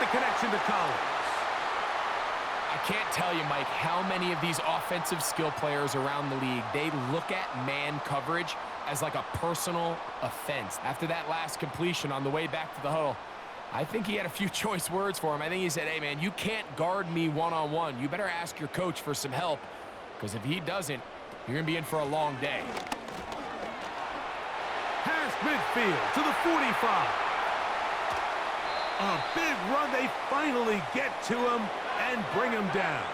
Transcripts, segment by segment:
the connection to Collins. I can't tell you, Mike, how many of these offensive skill players around the league, they look at man coverage as like a personal offense. After that last completion on the way back to the huddle, I think he had a few choice words for him. I think he said, hey, man, you can't guard me one-on-one. You better ask your coach for some help, because if he doesn't, you're going to be in for a long day. Past midfield to the 45. A big run. They finally get to him and bring him down.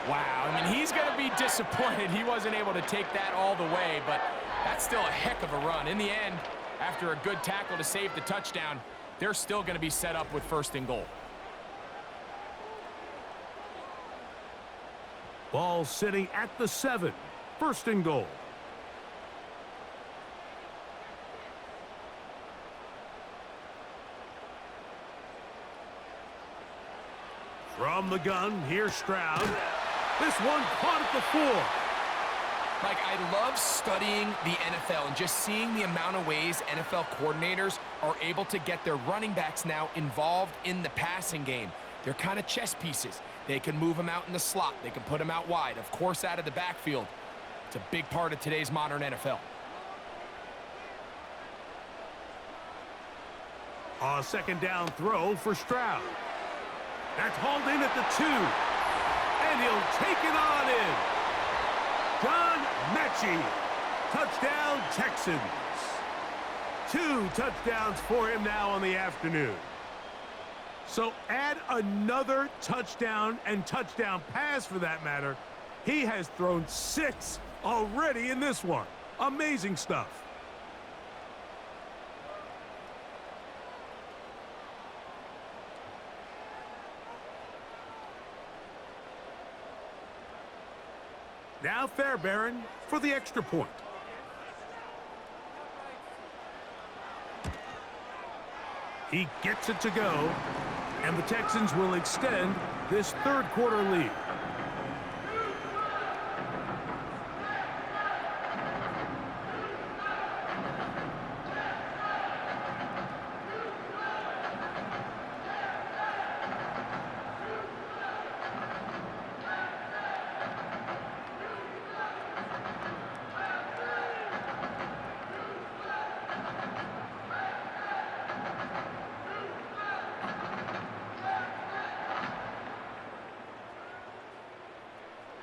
Wow, I mean, he's going to be disappointed he wasn't able to take that all the way, but that's still a heck of a run. In the end, after a good tackle to save the touchdown, they're still going to be set up with 1st and goal. Ball sitting at the 7. 1st and goal. From the gun, here's Stroud. This one caught at the 4. Mike, I love studying the NFL and just seeing the amount of ways NFL coordinators are able to get their running backs now involved in the passing game. They're kind of chess pieces. They can move them out in the slot. They can put them out wide, of course, out of the backfield. It's a big part of today's modern NFL. A 2nd down throw for Stroud. That's hauled in at the 2. And he'll take it on in. John Mechie. Touchdown, Texans. 2 touchdowns for him now on the afternoon. So add another touchdown and touchdown pass for that matter. He has thrown 6 already in this one. Amazing stuff. Now Fairbairn for the extra point. He gets it to go, and the Texans will extend this 3rd quarter lead.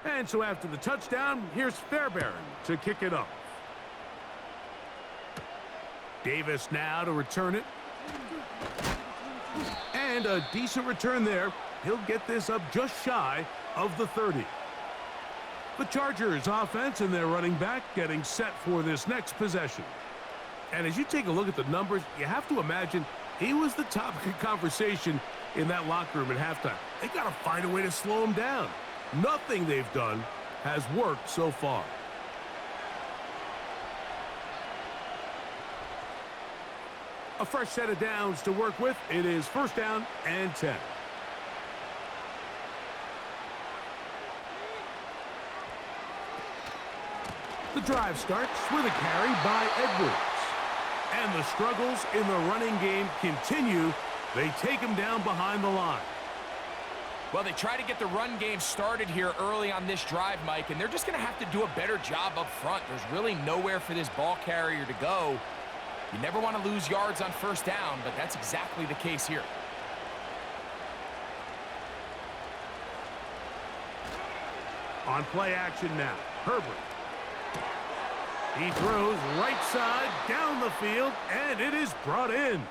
And so after the touchdown, here's Fairbairn to kick it off. Davis now to return it. And a decent return there. He'll get this up just shy of the 30. The Chargers offense and their running back getting set for this next possession. And as you take a look at the numbers, you have to imagine he was the topic of conversation in that locker room at halftime. They got to find a way to slow him down. Nothing they've done has worked so far. A fresh set of downs to work with. It is 1st down and 10. The drive starts with a carry by Edwards. And the struggles in the running game continue. They take him down behind the line. Well, they try to get the run game started here early on this drive, Mike, and they're just going to have to do a better job up front. There's really nowhere for this ball carrier to go. You never want to lose yards on 1st down, but that's exactly the case here. On play action now, Herbert. He throws right side down the field, and it is brought in.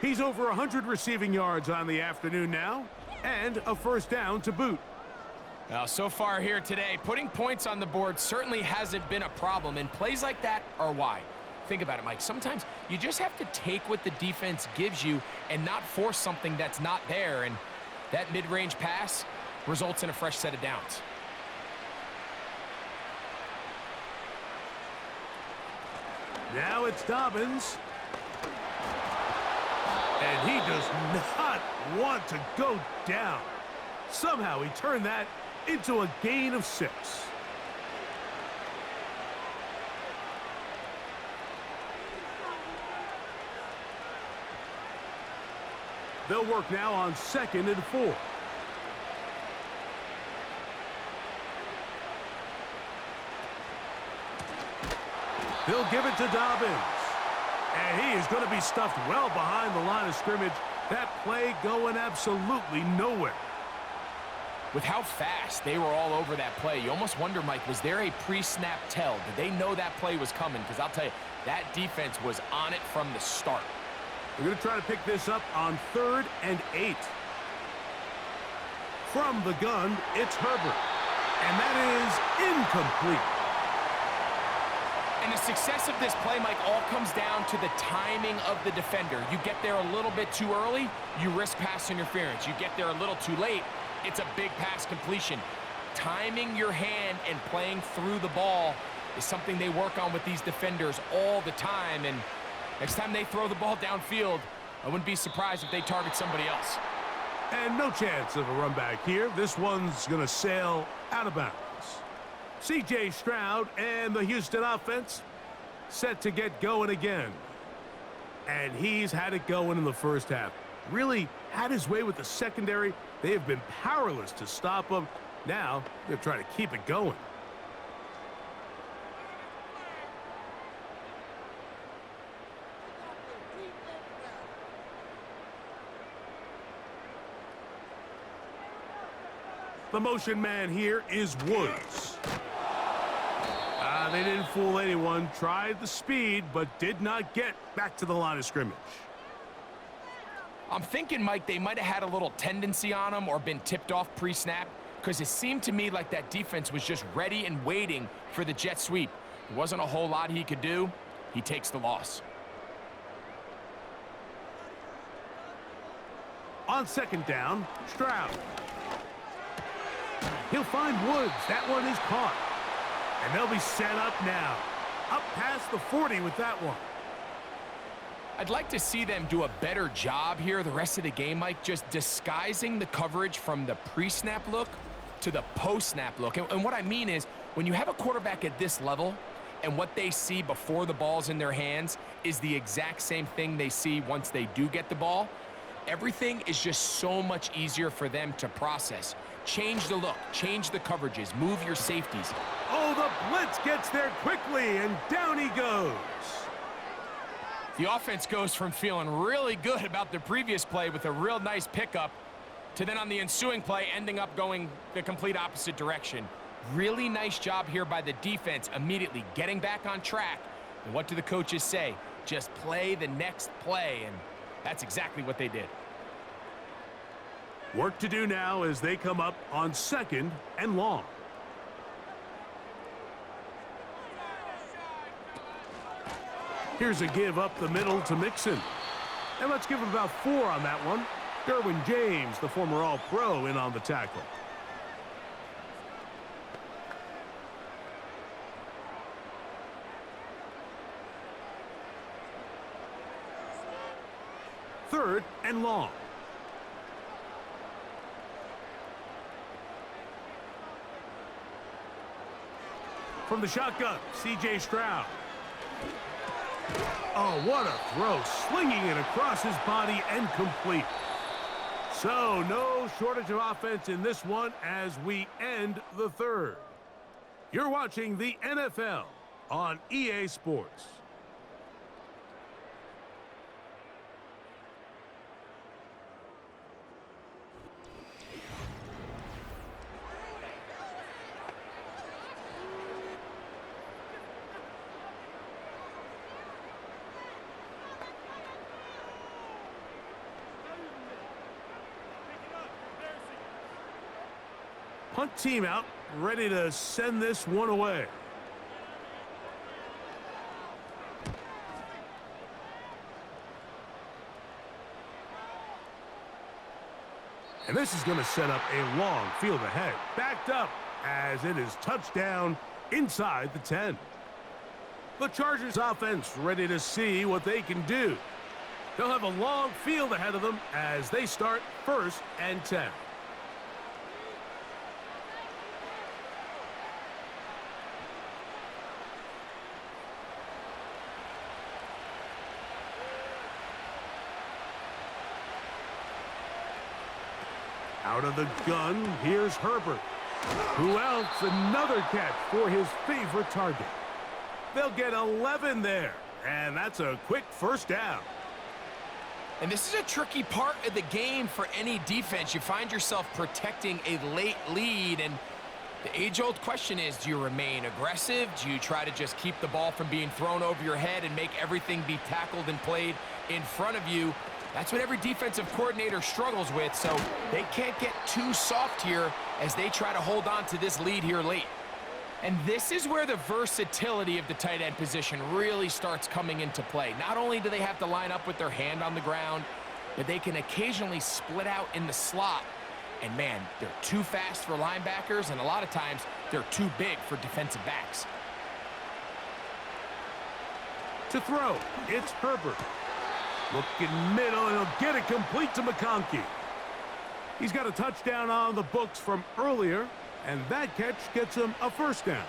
He's over 100 receiving yards on the afternoon now, and a 1st down to boot. Now, so far here today, putting points on the board certainly hasn't been a problem, and plays like that are why. Think about it, Mike. Sometimes you just have to take what the defense gives you and not force something that's not there, and that mid-range pass results in a fresh set of downs. Now it's Dobbins. And he does not want to go down. Somehow he turned that into a gain of 6. They'll work now on 2nd and 4. They'll give it to Dobbins. And he is going to be stuffed well behind the line of scrimmage. That play going absolutely nowhere. With how fast they were all over that play, you almost wonder, Mike, was there a pre-snap tell? Did they know that play was coming? Because I'll tell you, that defense was on it from the start. They're going to try to pick this up on 3rd and 8. From the gun, it's Herbert. And that is incomplete. And the success of this play, Mike, all comes down to the timing of the defender. You get there a little bit too early, you risk pass interference. You get there a little too late, it's a big pass completion. Timing your hand and playing through the ball is something they work on with these defenders all the time. And next time they throw the ball downfield, I wouldn't be surprised if they target somebody else. And no chance of a run back here. This one's going to sail out of bounds. C.J. Stroud and the Houston offense set to get going again. And he's had it going in the first half. Really had his way with the secondary. They have been powerless to stop him. Now they're trying to keep it going. The motion man here is Woods. They didn't fool anyone. Tried the speed, but did not get back to the line of scrimmage. I'm thinking, Mike, they might have had a little tendency on him or been tipped off pre-snap, because it seemed to me like that defense was just ready and waiting for the jet sweep. There wasn't a whole lot he could do. He takes the loss. On 2nd down, Stroud. He'll find Woods. That one is caught. And they'll be set up now. Up past the 40 with that one. I'd like to see them do a better job here the rest of the game, Mike, just disguising the coverage from the pre-snap look to the post-snap look. And what I mean is, when you have a quarterback at this level and what they see before the ball's in their hands is the exact same thing they see once they do get the ball, everything is just so much easier for them to process. Change the look, change the coverages, move your safeties. Oh, the blitz gets there quickly, and down he goes. The offense goes from feeling really good about the previous play with a real nice pickup to then on the ensuing play ending up going the complete opposite direction. Really nice job here by the defense, immediately getting back on track. And what do the coaches say? Just play the next play, and that's exactly what they did. Work to do now as they come up on 2nd and long. Here's a give up the middle to Mixon. And let's give him about 4 on that one. Derwin James, the former All-Pro, in on the tackle. Third and long. From the shotgun, C.J. Stroud. Oh, what a throw. Slinging it across his body and complete. So, no shortage of offense in this one as we end the third. You're watching the NFL on EA Sports. Punt team out, ready to send this one away. And this is going to set up a long field ahead. Backed up as it is touchdown inside the 10. The Chargers offense ready to see what they can do. They'll have a long field ahead of them as they start 1st and 10. Out of the gun, here's Herbert. Who else? Another catch for his favorite target. They'll get 11 there, and that's a quick first down. And this is a tricky part of the game for any defense. You find yourself protecting a late lead, and the age-old question is, do you remain aggressive? Do you try to just keep the ball from being thrown over your head and make everything be tackled and played in front of you? That's what every defensive coordinator struggles with, so they can't get too soft here as they try to hold on to this lead here late. And this is where the versatility of the tight end position really starts coming into play. Not only do they have to line up with their hand on the ground, but they can occasionally split out in the slot. And man, they're too fast for linebackers, and a lot of times they're too big for defensive backs. To throw, it's Herbert. Looking middle, and he'll get it complete to McConkey. He's got a touchdown on the books from earlier, and that catch gets him a first down.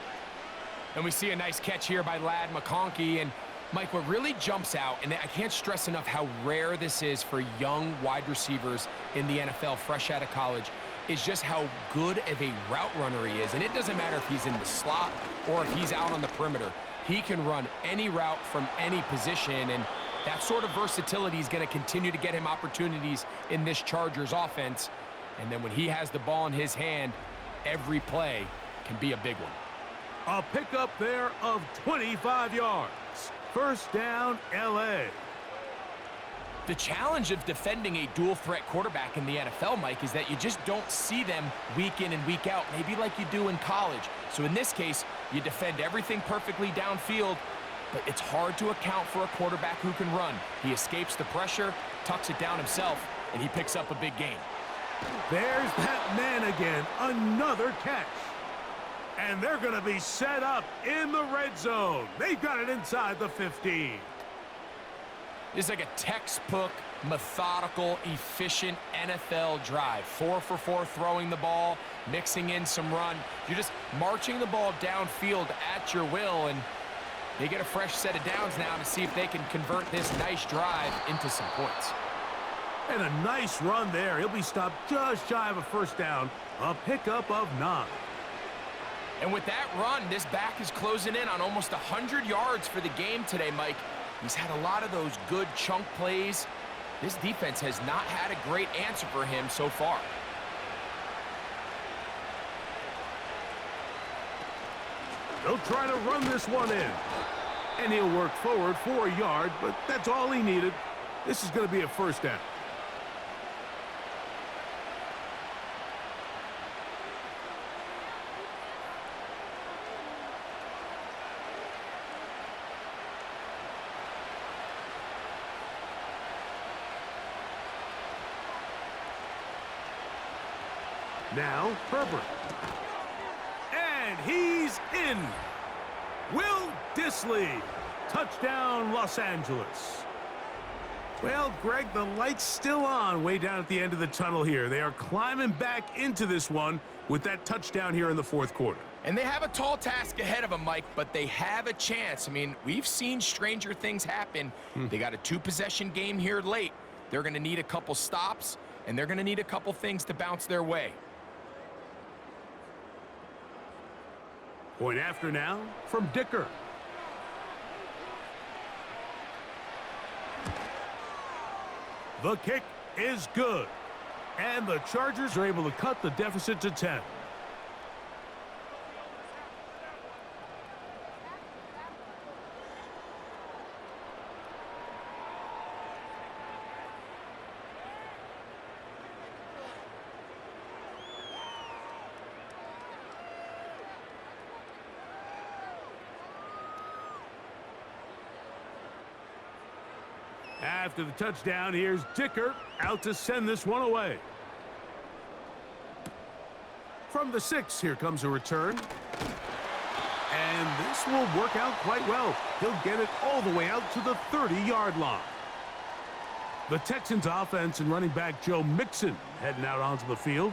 And we see a nice catch here by Lad McConkey. And Mike, what really jumps out, and I can't stress enough how rare this is for young wide receivers in the NFL fresh out of college, is just how good of a route runner he is. And it doesn't matter if he's in the slot or if he's out on the perimeter. He can run any route from any position, and that sort of versatility is going to continue to get him opportunities in this Chargers offense. And then when he has the ball in his hand, every play can be a big one. A pickup there of 25 yards. First down, LA. The challenge of defending a dual-threat quarterback in the NFL, Mike, is that you just don't see them week in and week out, maybe like you do in college. So in this case, you defend everything perfectly downfield, but it's hard to account for a quarterback who can run. He escapes the pressure, tucks it down himself, and he picks up a big gain. There's that man again, another catch. And they're going to be set up in the red zone. They've got it inside the 15. This is like a textbook, methodical, efficient NFL drive. 4 for 4 throwing the ball, mixing in some run. You're just marching the ball downfield at your will, and they get a fresh set of downs now to see if they can convert this nice drive into some points. And a nice run there. He'll be stopped just shy of a first down. A pickup of 9. And with that run, this back is closing in on almost 100 yards for the game today, Mike. He's had a lot of those good chunk plays. This defense has not had a great answer for him so far. They'll try to run this one in. And he'll work forward for a yard, but that's all he needed. This is going to be a first down. Now, Herbert. And he's in. Will Dissly. Touchdown, Los Angeles. Well, Greg, the light's still on way down at the end of the tunnel here. They are climbing back into this one with that touchdown here in the fourth quarter. And they have a tall task ahead of them, Mike, but they have a chance. I mean, we've seen stranger things happen. They got a 2-possession game here late. They're going to need a couple stops, and they're going to need a couple things to bounce their way. Point after now from Dicker. The kick is good. And the Chargers are able to cut the deficit to 10. After the touchdown, here's Dicker out to send this one away. From the 6, here comes a return. And this will work out quite well. He'll get it all the way out to the 30-yard line. The Texans offense and running back Joe Mixon heading out onto the field.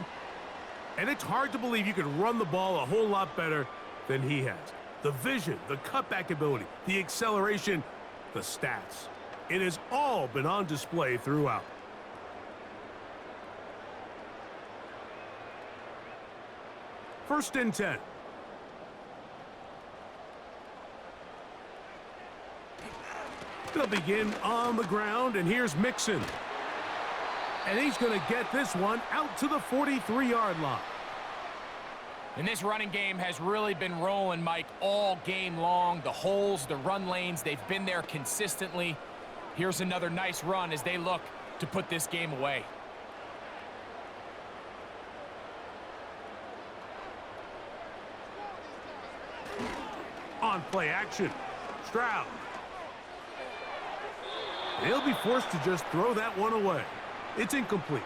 And it's hard to believe you could run the ball a whole lot better than he has. The vision, the cutback ability, the acceleration, the stats. It has all been on display throughout. First and 10. They'll begin on the ground, and here's Mixon. And he's going to get this one out to the 43-yard line. And this running game has really been rolling, Mike, all game long. The holes, the run lanes, they've been there consistently. Here's another nice run as they look to put this game away. On play action, Stroud. He'll be forced to just throw that one away. It's incomplete.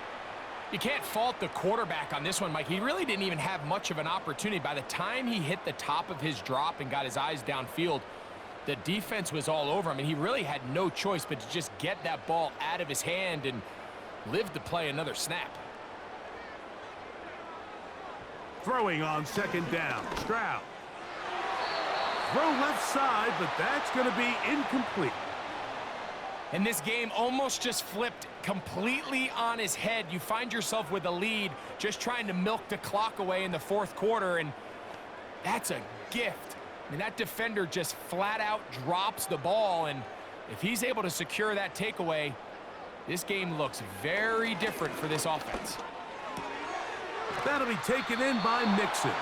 You can't fault the quarterback on this one, Mike. He really didn't even have much of an opportunity. By the time he hit the top of his drop and got his eyes downfield, the defense was all over him, and he really had no choice but to just get that ball out of his hand and live to play another snap. Throwing on second down, Stroud. Throw left side, but that's going to be incomplete. And this game almost just flipped completely on his head. You find yourself with a lead, just trying to milk the clock away in the fourth quarter, and that's a gift. I mean, that defender just flat out drops the ball, and if he's able to secure that takeaway, this game looks very different for this offense. That'll be taken in by Mixon.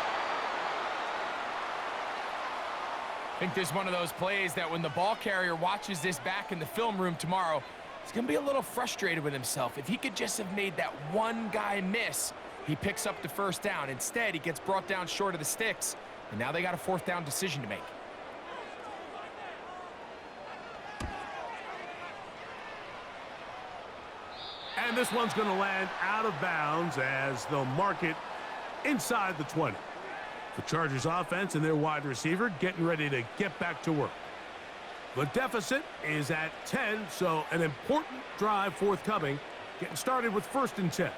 I think this is one of those plays that when the ball carrier watches this back in the film room tomorrow, he's going to be a little frustrated with himself. If he could just have made that one guy miss, he picks up the first down. Instead, he gets brought down short of the sticks, and now they got a fourth down decision to make. And this one's going to land out of bounds as they'll mark it inside the 20. The Chargers offense and their wide receiver getting ready to get back to work. The deficit is at 10, so an important drive forthcoming, getting started with first and 10.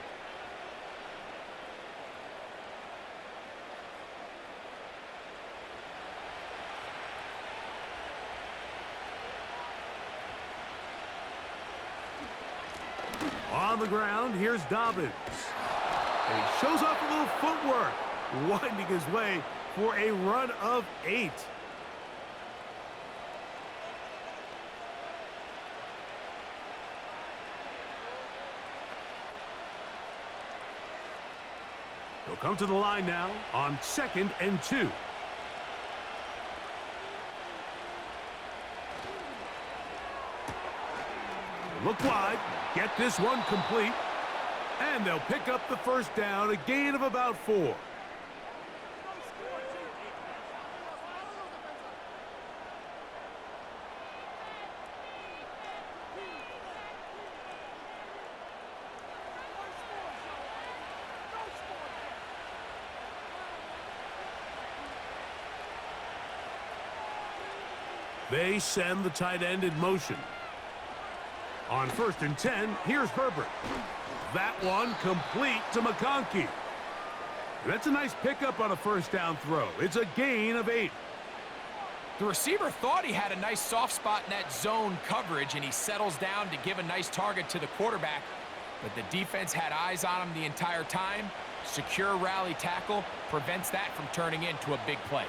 On the ground, here's Dobbins. And he shows off a little footwork, winding his way for a run of 8. He'll come to the line now on second and 2. Look wide, get this one complete, and they'll pick up the first down, a gain of about 4. They send the tight end in motion. On first and 10, here's Herbert. That one complete to McConkey. That's a nice pickup on a first down throw. It's a gain of 8. The receiver thought he had a nice soft spot in that zone coverage, and he settles down to give a nice target to the quarterback. But the defense had eyes on him the entire time. Secure rally tackle prevents that from turning into a big play.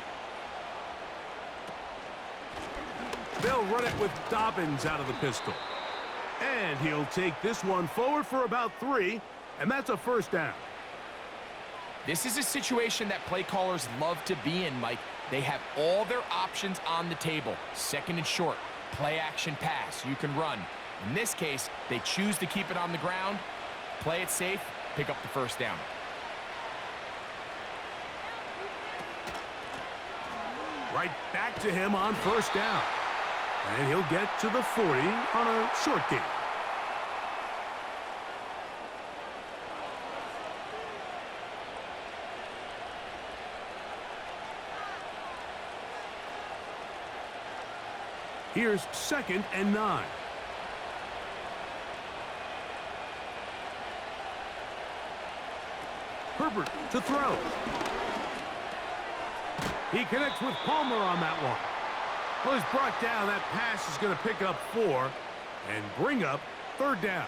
They'll run it with Dobbins out of the pistol. And he'll take this one forward for about 3, and that's a first down. This is a situation that play callers love to be in, Mike. They have all their options on the table. Second and short, play action pass, you can run. In this case, they choose to keep it on the ground, play it safe, pick up the first down. Right back to him on first down. And he'll get to the 40 on a short gain. Here's second and 9. Herbert to throw. He connects with Palmer on that one. Well, he's brought down. That pass is going to pick up 4 and bring up third down.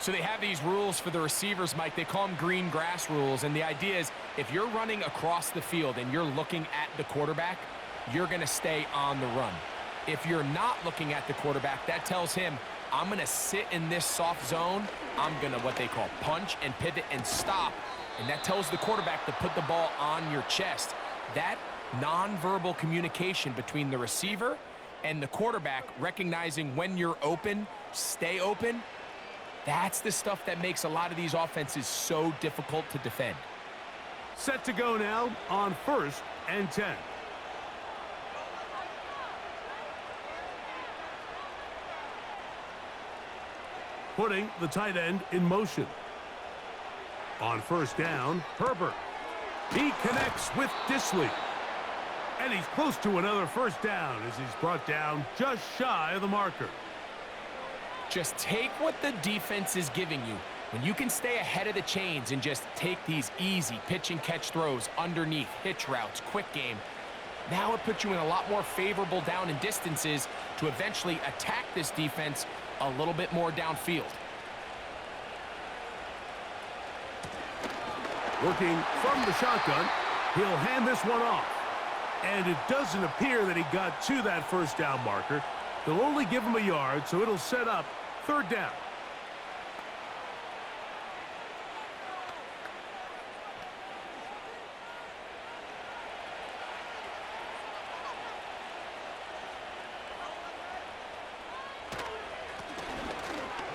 So they have these rules for the receivers, Mike. They call them green grass rules, and the idea is if you're running across the field and you're looking at the quarterback, you're going to stay on the run. If you're not looking at the quarterback, that tells him, I'm going to sit in this soft zone. I'm going to what they call punch and pivot and stop, and that tells the quarterback to put the ball on your chest. That nonverbal communication between the receiver and the quarterback, recognizing when you're open, stay open, that's the stuff that makes a lot of these offenses so difficult to defend. Set to go now on 1st and 10. Putting the tight end in motion. On 1st down, Herbert. He connects with Disley. And he's close to another 1st down as he's brought down just shy of the marker. Just take what the defense is giving you. When you can stay ahead of the chains and just take these easy pitch and catch throws underneath, hitch routes, quick game, now it puts you in a lot more favorable down and distances to eventually attack this defense a little bit more downfield. Working from the shotgun, he'll hand this one off. And it doesn't appear that he got to that 1st down marker. They'll only give him a yard, so it'll set up 3rd down.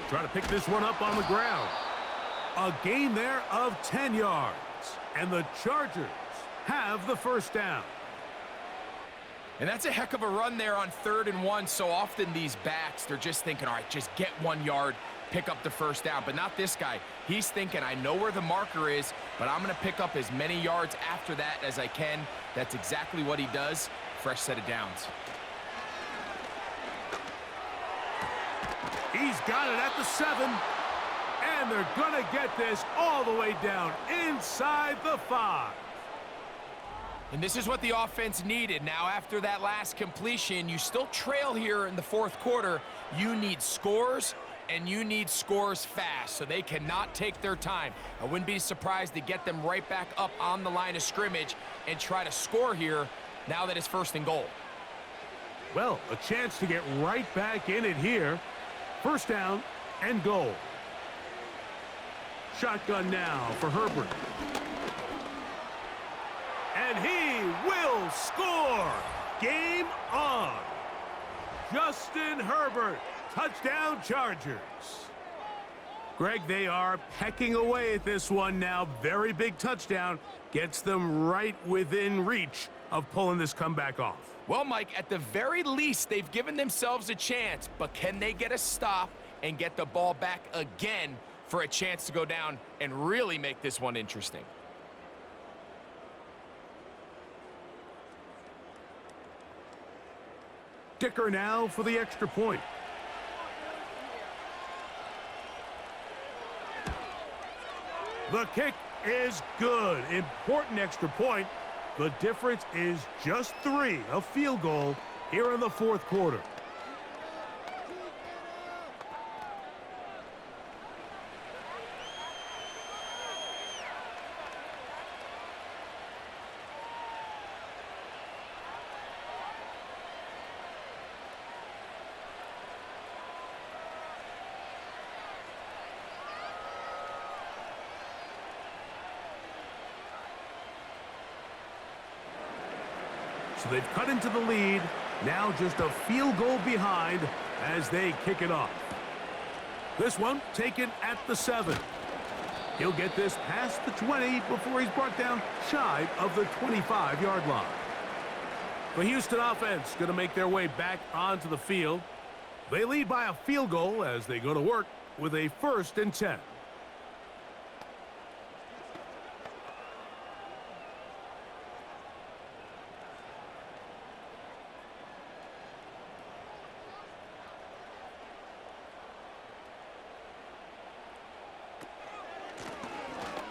Trying to pick this one up on the ground. A gain there of 10 yards. And the Chargers have the 1st down. And that's a heck of a run there on 3rd and 1. So often these backs, they're just thinking, all right, just get 1 yard, pick up the 1st down. But not this guy. He's thinking, I know where the marker is, but I'm going to pick up as many yards after that as I can. That's exactly what he does. Fresh set of downs. He's got it at the 7. And they're going to get this all the way down inside the 5. And this is what the offense needed. Now, after that last completion, you still trail here in the 4th quarter. You need scores, and you need scores fast, so they cannot take their time. I wouldn't be surprised to get them right back up on the line of scrimmage and try to score here now that it's 1st and goal. Well, a chance to get right back in it here. 1st down and goal. Shotgun now for Herbert. And he will score. Game on. Justin Herbert. Touchdown Chargers. Greg, they are pecking away at this one now. Very big touchdown. Gets them right within reach of pulling this comeback off. Well, Mike, at the very least, they've given themselves a chance, but can they get a stop and get the ball back again for a chance to go down and really make this one interesting? Dicker now for the extra point. The kick is good. Important extra point. The difference is just 3, a field goal here in the 4th quarter. So they've cut into the lead. Now just a field goal behind as they kick it off. This one taken at the 7. He'll get this past the 20 before he's brought down shy of the 25-yard line. The Houston offense going to make their way back onto the field. They lead by a field goal as they go to work with a 1st and 10.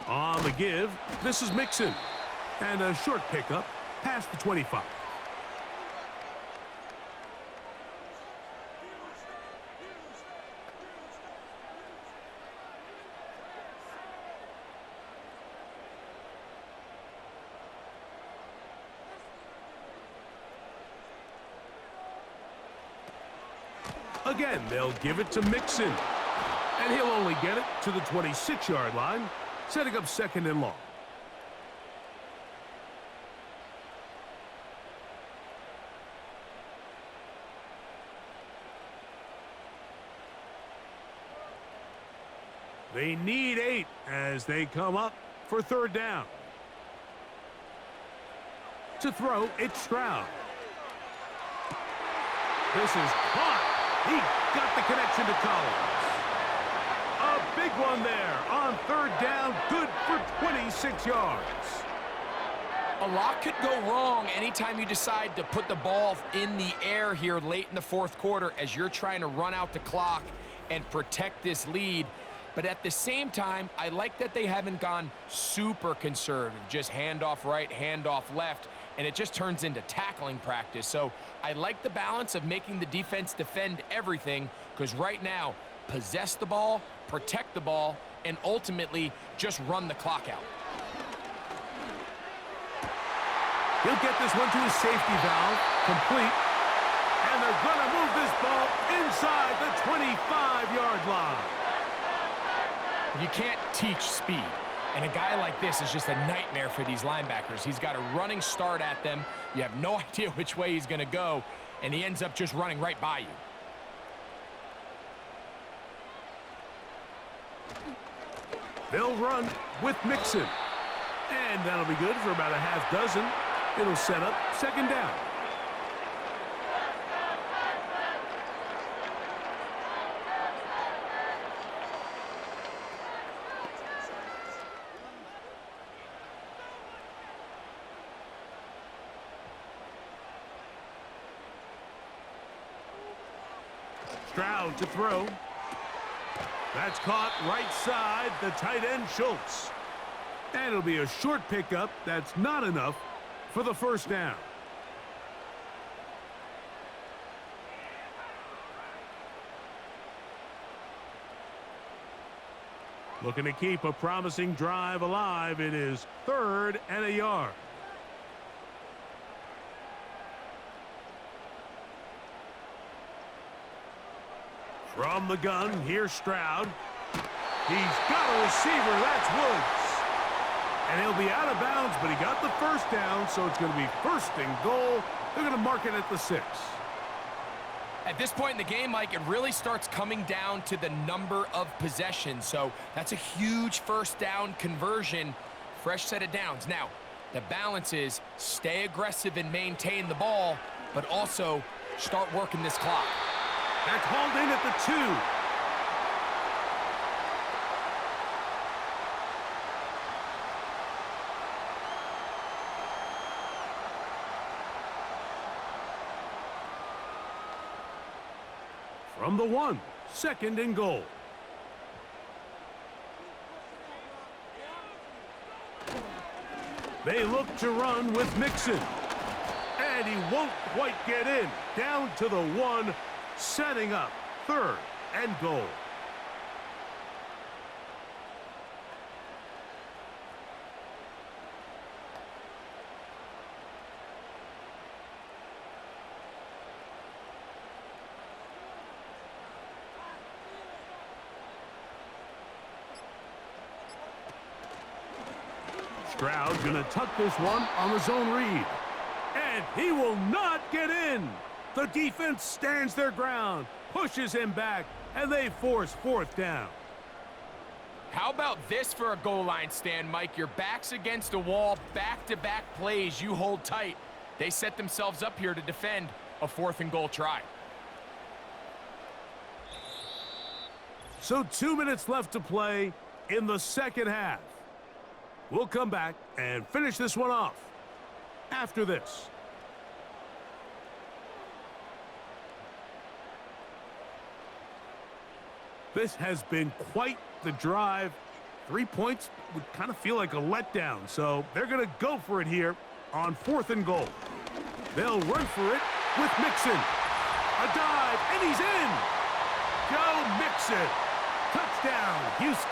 On the give, this is Mixon. And a short pickup past the 25. Again, they'll give it to Mixon. And he'll only get it to the 26-yard line, setting up second and long. They need 8 as they come up for third down. To throw, it's Stroud. This is caught. He got the connection to Collins. A big one there on third down, good for 26 yards. A lot could go wrong anytime you decide to put the ball in the air here late in the fourth quarter as you're trying to run out the clock and protect this lead. But at the same time, I like that they haven't gone super conservative, just handoff right, handoff left, and it just turns into tackling practice. So I like the balance of making the defense defend everything, because right now, possess the ball, protect the ball, and ultimately just run the clock out. He'll get this one to his safety valve, complete, and they're going to move this ball inside the 25-yard line. You can't teach speed, and a guy like this is just a nightmare for these linebackers. He's got a running start at them. You have no idea which way he's going to go, and he ends up just running right by you. They'll run with Mixon, and that'll be good for about a half dozen. It'll set up second down. Stroud to throw. That's caught right side, the tight end Schultz. And it'll be a short pickup. That's not enough for the first down. Looking to keep a promising drive alive. It is 3rd and a yard. From the gun, here's Stroud. He's got a receiver. That's Woods. And he'll be out of bounds, but he got the first down, so it's going to be 1st and goal. They're going to mark it at the 6. At this point in the game, Mike, it really starts coming down to the number of possessions. So that's a huge first down conversion, fresh set of downs. Now, the balance is stay aggressive and maintain the ball, but also start working this clock. That's hauled in at the 2. From the 1, 2nd and goal. They look to run with Mixon. And he won't quite get in. Down to the 1, setting up 3rd and goal. Stroud gonna tuck this one on the zone read. And he will not get in. The defense stands their ground, pushes him back, and they force 4th down. How about this for a goal line stand, Mike? Your back's against a wall, back-to-back plays, you hold tight. They set themselves up here to defend a 4th and goal try. So 2 minutes left to play in the second half. We'll come back and finish this one off after this. This has been quite the drive. 3 points would kind of feel like a letdown, so they're going to go for it here on 4th and goal. They'll run for it with Mixon. A dive, and he's in. Joe Mixon. Touchdown, Houston.